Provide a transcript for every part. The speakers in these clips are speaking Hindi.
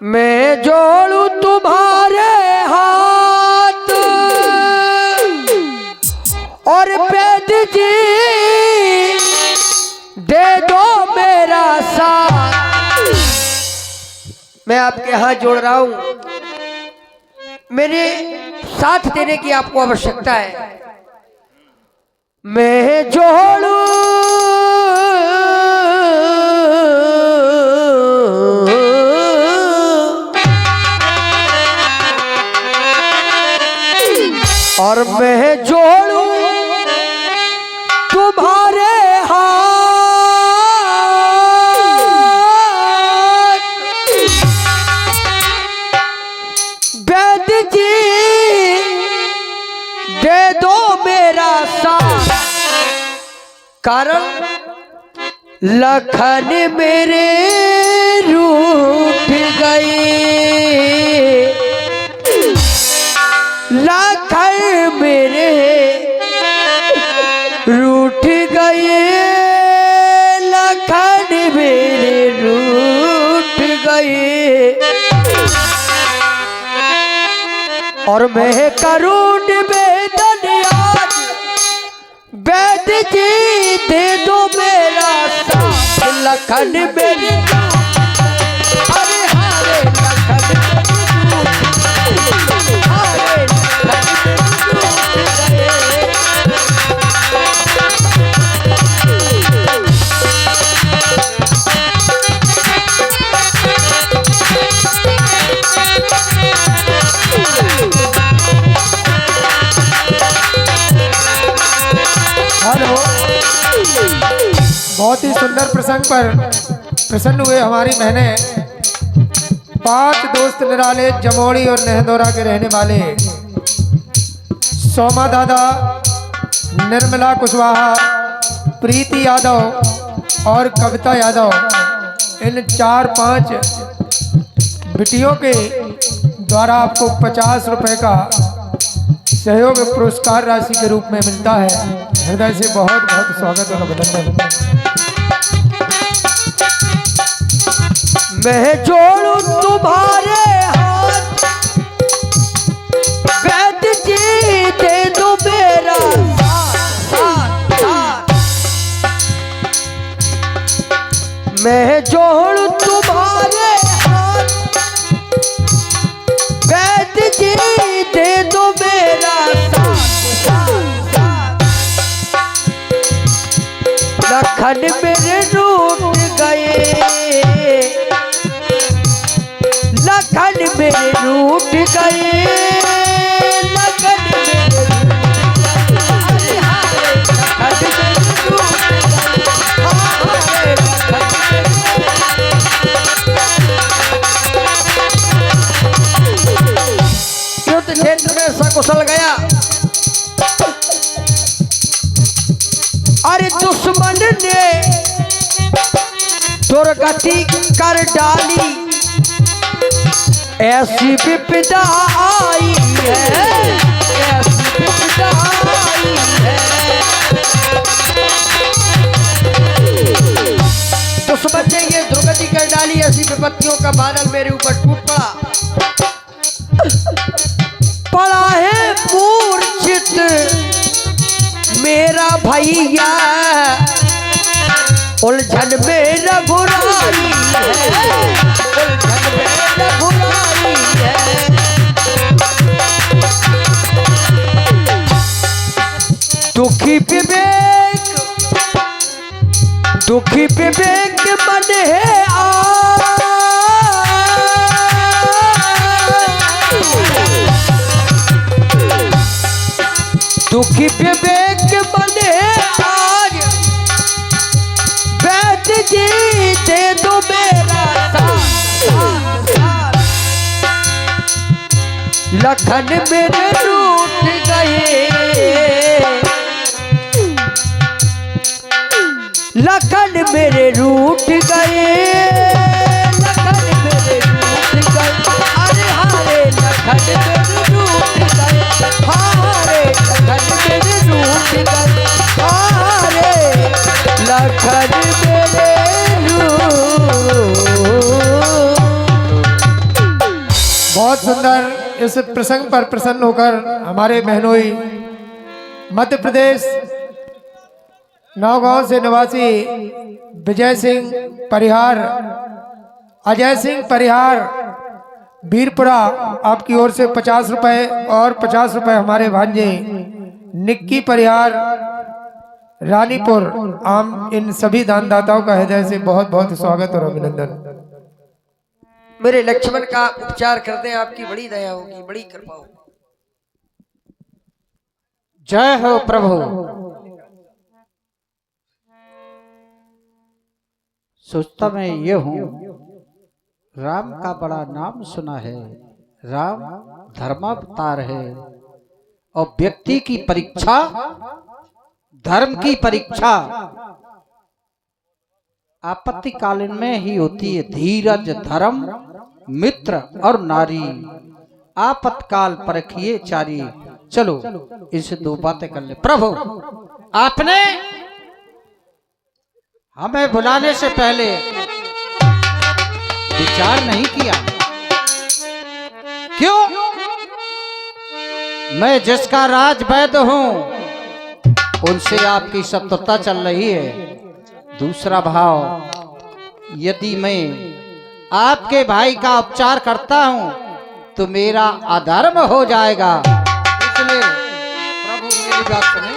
मैं जोड़ू तुम्हारे हाथ और वैद जी दे दो मेरा साथ। मैं आपके हाथ जोड़ रहा हूं, मेरे साथ देने की आपको आवश्यकता है। मैं जोड़ू और मैं जोड़ू तुम्हारे हाथ वैद जी दे दो मेरा साथ। कारण लखन मेरे रूठ गए, लखन मेरे रूठ गए, लखन मेरे रूठ गए। और मैं करूं निवेदन आज वैद जी दे दो मेरा साथ। लखन मेरे अरे हारे लखन बहुत ही सुंदर प्रसंग पर प्रसन्न हुए हमारी बहनें। 5 दोस्त निराले जमोड़ी और नेहदौरा के रहने वाले सोमा दादा, निर्मला कुशवाहा, प्रीति यादव और कविता यादव, इन 4-5 बिटियों के द्वारा आपको 50 रुपए का सहयोग पुरस्कार राशि के रूप में मिलता है। हृदय से बहुत बहुत स्वागत और अभिनंदन। मैं जोड़ू तुम्हारे हाथ वैद जी दे दो मेरा साथ, साथ। मैं जोड़ू तुम्हारे हाथ वैद जी दे दो मेरा साथ, साथ। लखन मेरे रूठ गए, लखन मेरे रूठ गए, लखन मेरे अरे हारे लखन मेरे रूठ गए, हारे लखन युद्ध क्षेत्र में सकुशल गया। अरे दुश्मन ने दुर्गति कर डाली, ऐसी विपदा आई है, ऐसी विपदा आई है। दुश्मन ने ये दुर्गति कर डाली, ऐसी विपत्तियों का बादल मेरे ऊपर टूट पड़ा। पड़ा है मूर्छित मेरा भैया, उलझन में रघुराई है, उलझन में रघुराई है। दुखी विवेक, दुखी विवेक मन है दुखी विवेक मन है आज वैद जी दे दो मेरा साथ, साथ। लखन मेरे रूठ गए, लखन मेरे रूठ गए, लखन मेरे रूठ गए, अरे हारे लखन मेरे रूठ गए, हारे लखन मेरे रूठ गए, हारे लखन मेरे रूठ सुंदर इस प्रसंग पर प्रसन्न होकर हमारे बहनोई मध्य प्रदेश नौगांव से निवासी विजय सिंह परिहार, अजय सिंह परिहार वीरपुरा आपकी ओर से 50 रुपए और 50 रुपए हमारे भांजे निक्की परिहार रानीपुर आम, इन सभी दानदाताओं का हृदय से बहुत बहुत स्वागत और अभिनंदन। मेरे लक्ष्मण का उपचार कर दें, आपकी बड़ी दया होगी, बड़ी कृपा होगी। जय हो प्रभु। सोचता मैं ये हूं, राम का बड़ा नाम सुना है, राम धर्मावतार है और व्यक्ति की परीक्षा, धर्म की परीक्षा आपत्तिकालीन में ही होती है। धीरज, धर्म, मित्र और नारी, आपत्काल परखिए चारी। चलो इनसे दो बातें कर ले। प्रभु, आपने हमें बुलाने से पहले विचार नहीं किया। क्यों? मैं जिसका राज वैद्य हूं उनसे आपकी शत्रुता चल रही है। दूसरा भाव, यदि मैं आपके भाई का उपचार करता हूं तो मेरा अधर्म हो जाएगा। इसलिए प्रभु मेरी बात सुने।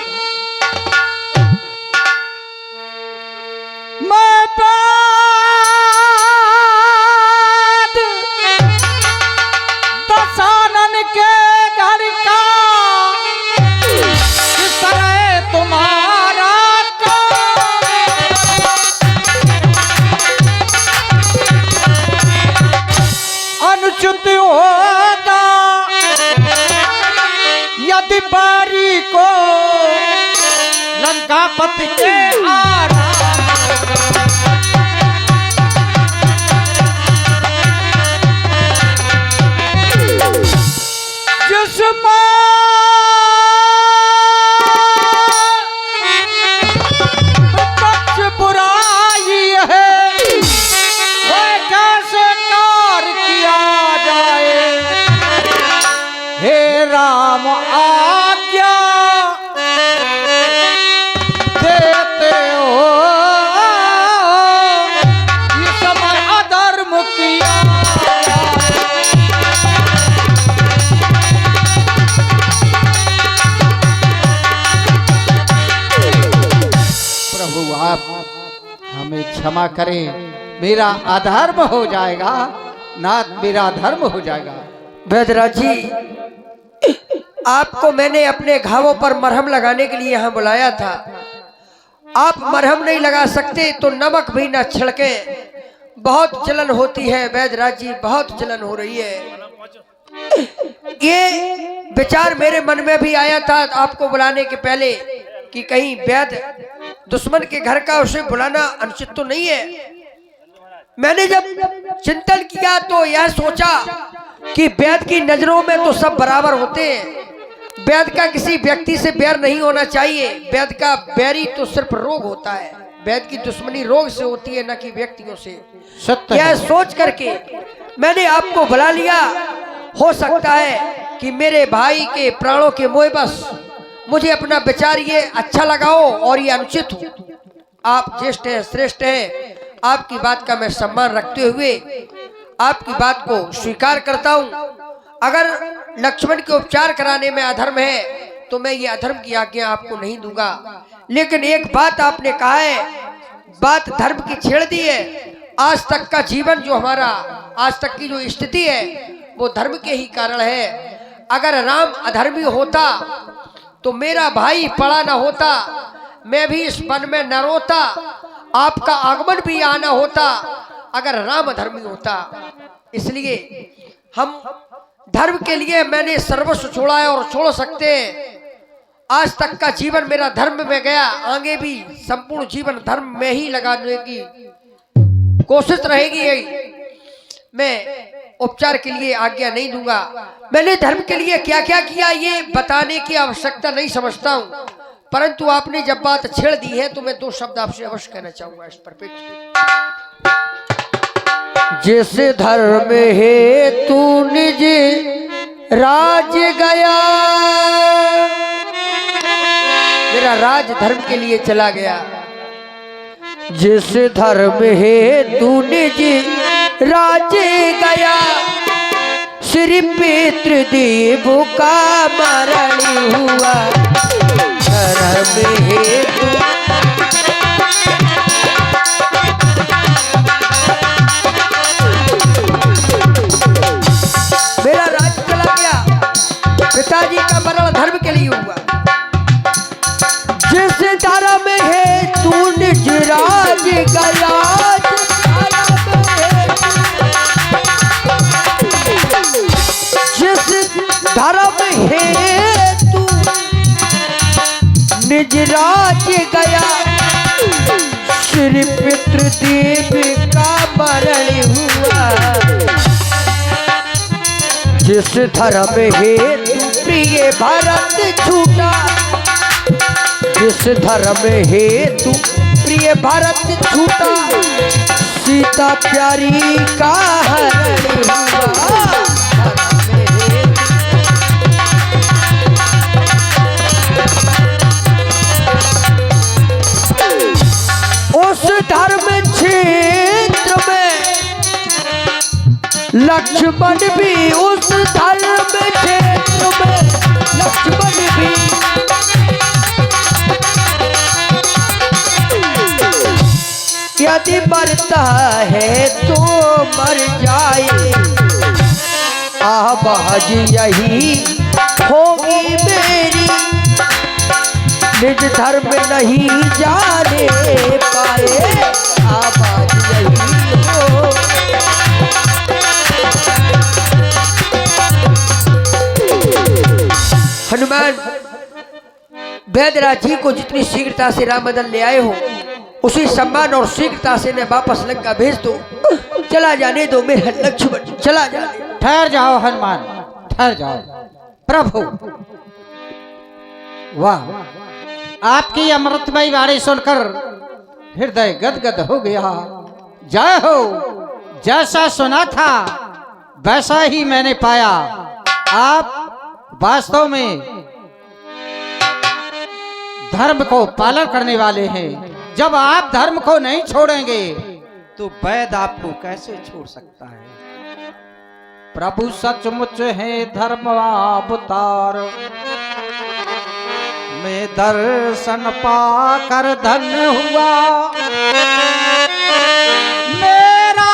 मैं बात दशानन के घर का किस तरह तुम्हारा अनुचित होता यदि बारी को लंकापति के आरा। जिसमें प्रत्यक्ष बुराई है वह कैसे कार्य किया जाए। हे राम आज्ञा देते हो, इस समय अधर्म किया प्रभु आप हमें क्षमा करें। मेरा अधर्म हो जाएगा, नाथ मेरा धर्म हो जाएगा। वैद्यराज जी, आपको मैंने अपने घावों पर मरहम लगाने के लिए यहाँ बुलाया था। आप मरहम नहीं लगा सकते तो नमक भी न छिड़के। बहुत जलन होती है वैद्यराज जी, बहुत जलन हो रही है। ये विचार मेरे मन में भी आया था आपको बुलाने के पहले कि कहीं वैद्य दुश्मन के घर का उसे बुलाना अनुचित तो नहीं है। मैंने जब चिंतन किया तो यह सोचा कि वैद्य की नजरों में तो सब बराबर होते हैं। वैद्य का किसी व्यक्ति से बैर नहीं होना चाहिए। वैद्य का बैरी तो सिर्फ रोग होता है। वैद्य की दुश्मनी रोग से होती है, न कि व्यक्तियों से। सत्य यह सोच करके मैंने आपको बुला लिया। हो सकता है कि मेरे भाई के प्राणों के मोह बस मुझे अपना विचार ये अच्छा लगाओ और ये अनुचित हो। आप ज्येष्ठ हैं, श्रेष्ठ हैं, आपकी बात का मैं सम्मान रखते हुए आपकी बात को स्वीकार करता हूं। अगर लक्ष्मण के उपचार कराने में अधर्म है तो मैं ये अधर्म की आज्ञा आपको नहीं दूंगा। लेकिन एक बात आपने कहा है, बात धर्म की छेड़ दी है। आज तक का जीवन जो हमारा, आज तक की जो स्थिति है वो धर्म के ही कारण है। अगर राम अधर्मी होता तो मेरा भाई पड़ा न होता, मैं भी इस वन में न रोता, आपका आगमन भी आना होता अगर राम धर्मी होता। इसलिए हम धर्म के लिए मैंने सर्वस्व छोड़ा है और छोड़ सकते हैं। आज तक का जीवन मेरा धर्म में गया, आगे भी संपूर्ण जीवन धर्म में ही लगाने की कोशिश रहेगी। मैं उपचार के लिए आज्ञा नहीं दूंगा। मैंने धर्म के लिए क्या क्या किया ये बताने की आवश्यकता नहीं समझता हूं, परंतु आपने जब बात छेड़ दी है तो मैं दो शब्द आपसे अवश्य कहना चाहूंगा इस पर। जिस धर्म है तू निज राज गया, मेरा राज धर्म के लिए चला गया। जिस धर्म है तू निज राज गया, श्री पितृ देव का मरण हुआ। धर्म है तू मेरा राज चला गया, पिताजी का मरण धर्म के लिए हुआ। जिस धर्म है तू निज राज गया, जिस धर्म है तू निज राज गया, श्री पितृदेव का मरण हुआ। जिस धर्म है तू प्रिय भारत छूटा, जिस धर्म है तू प्रिय भारत छूटा, सीता प्यारी का हरण हुआ। उस धर्म क्षेत्र में लक्ष्मण भी, उस धर्म क्षेत्र में लक्ष्मण भी, यदि मरता है तो मर जाए, आवाज यही होगी मेरी, निज धर्म नहीं जाने पाए, आवाज यही हो। हनुमान वैद्यराज जी को जितनी शीघ्रता से राम बदन ले आए हो, उसी सम्मान और शीघ्रता से ने वापस लंका भेज दो। चला जाने दो मेरा लक्ष्मण, चला जाने। ठहर जाओ हनुमान, ठहर जाओ। प्रभु वाह, आपकी अमृतमयी वाणी सुनकर हृदय गदगद हो गया। जय हो, जैसा सुना था वैसा ही मैंने पाया। आप वास्तव में धर्म को पालन करने वाले हैं। जब आप धर्म को नहीं छोड़ेंगे तो वैद आपको कैसे छोड़ सकता है। प्रभु सचमुच है धर्म अवतार, मैं दर्शन पाकर धन्य हुआ। मेरा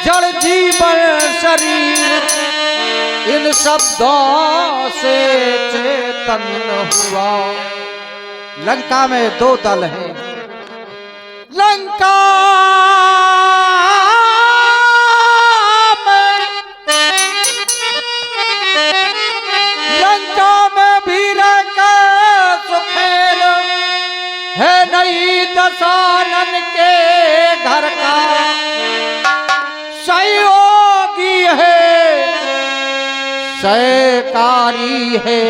जड़ जीवन शरीर इन शब्दों से चेतन हुआ। लंका में दो दल हैं, लंका में भी रहकर सुखेल है नई दशानन के घर का सहयोगी है, सहकारी है,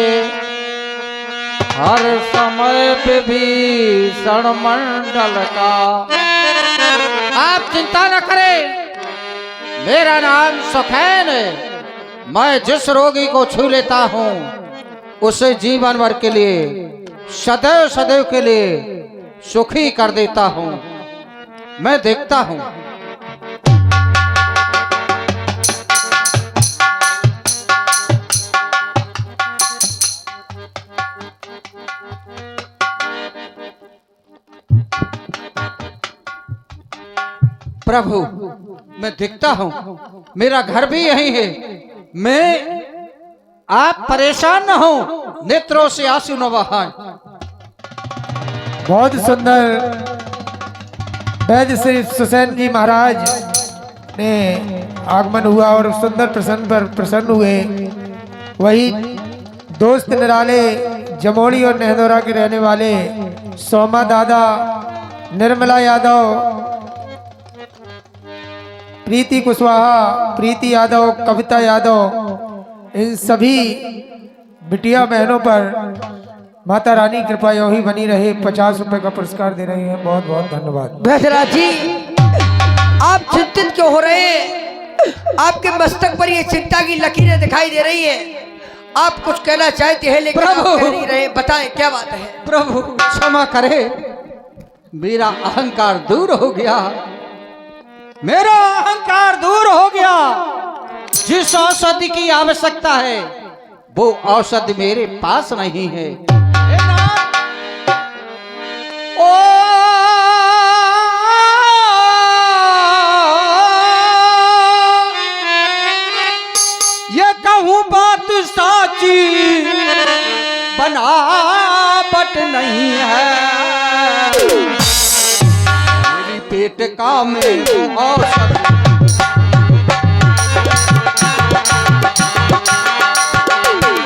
हर समय विभीषण मंडल का। आप चिंता न करें, मेरा नाम सुखैन है। मैं जिस रोगी को छू लेता हूँ उसे जीवन भर के लिए, सदैव सदैव के लिए सुखी कर देता हूँ। मैं देखता हूँ। प्रभु मैं दिखता हूं, मेरा घर भी यही है। मैं आप परेशान न हो, नेत्रों से आंसू न बहाएं। बहुत सुंदर वैद्य श्री सुसैन जी महाराज ने आगमन हुआ और सुंदर प्रसन्न पर प्रसन्न हुए। वही दोस्त निराले जमोड़ी और नेहदोरा के रहने वाले सोमा दादा, निर्मला यादव, प्रीति कुशवाहा, प्रीति यादव, कविता यादव, इन सभी बिटिया बहनों पर माता रानी कृपा यूं ही बनी रहे। 50 रुपए का पुरस्कार दे रहे हैं, बहुत बहुत धन्यवाद। वैद्यराज जी, आप चिंतित क्यों हो रहे हैं? आपके मस्तक पर ये चिंता की लकीरें दिखाई दे रही है। आप कुछ कहना चाहते हैं लेकिन आप कह नहीं रहे, बताएं क्या बात है? प्रभु क्षमा करे, मेरा अहंकार दूर हो गया, मेरा अहंकार दूर हो गया। जिस औषधि की आवश्यकता है वो औषधि मेरे पास नहीं है। ओ ये कहूँ बात साची, बनावट नहीं है। मेरी पेट का में औषधि